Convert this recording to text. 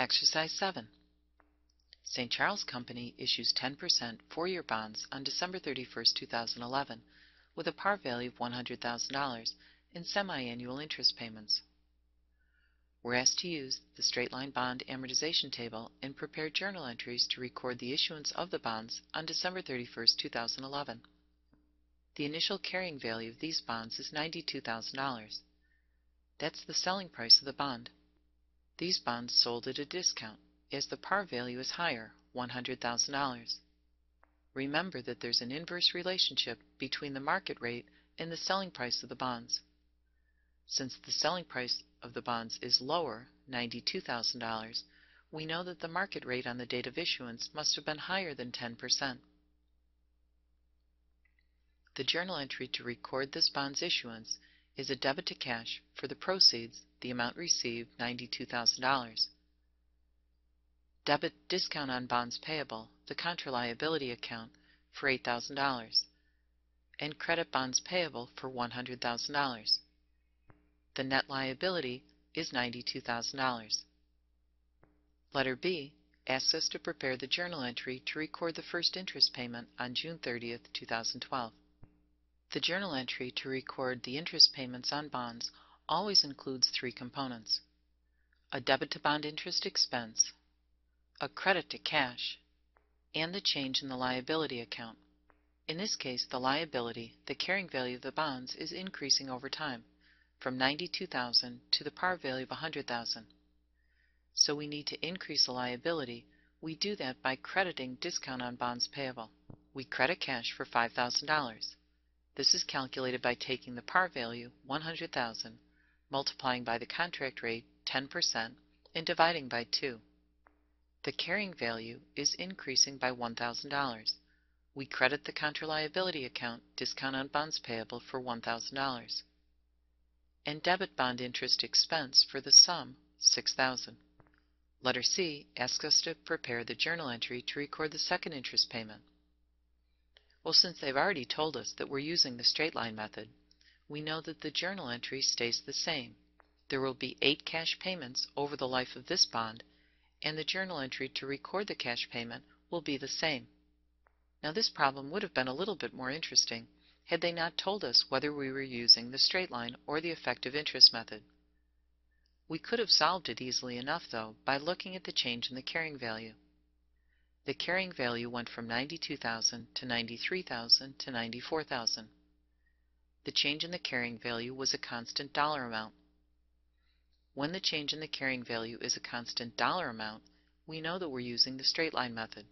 Exercise 7. St. Charles Company issues 10% four-year bonds on December 31, 2011, with a par value of $100,000 in semi-annual interest payments. We're asked to use the straight-line bond amortization table and prepare journal entries to record the issuance of the bonds on December 31, 2011. The initial carrying value of these bonds is $92,000. That's the selling price of the bond. These bonds sold at a discount, as the par value is higher, $100,000. Remember that there's an inverse relationship between the market rate and the selling price of the bonds. Since the selling price of the bonds is lower, $92,000, we know that the market rate on the date of issuance must have been higher than 10%. The journal entry to record this bond's issuance is a debit to cash for the proceeds, the amount received, $92,000. Debit discount on bonds payable, the contra liability account, for $8,000, and credit bonds payable for $100,000. The net liability is $92,000. Letter B asks us to prepare the journal entry to record the first interest payment on June 30, 2012. The journal entry to record the interest payments on bonds always includes three components: a debit to bond interest expense, a credit to cash, and the change in the liability account. In this case, the liability, the carrying value of the bonds, is increasing over time, from $92,000 to the par value of $100,000. So we need to increase the liability. We do that by crediting discount on bonds payable. We credit cash for $5,000. This is calculated by taking the par value, $100,000, multiplying by the contract rate, 10%, and dividing by 2. The carrying value is increasing by $1,000. We credit the contra liability account, discount on bonds payable, for $1,000, and debit bond interest expense for the sum, $6,000. Letter C asks us to prepare the journal entry to record the second interest payment. Well, since they've already told us that we're using the straight line method, we know that the journal entry stays the same. There will be 8 cash payments over the life of this bond, and the journal entry to record the cash payment will be the same. Now, this problem would have been a little bit more interesting had they not told us whether we were using the straight line or the effective interest method. We could have solved it easily enough, though, by looking at the change in the carrying value. The carrying value went from $92,000 to $93,000 to $94,000. The change in the carrying value was a constant dollar amount. When the change in the carrying value is a constant dollar amount, we know that we're using the straight line method.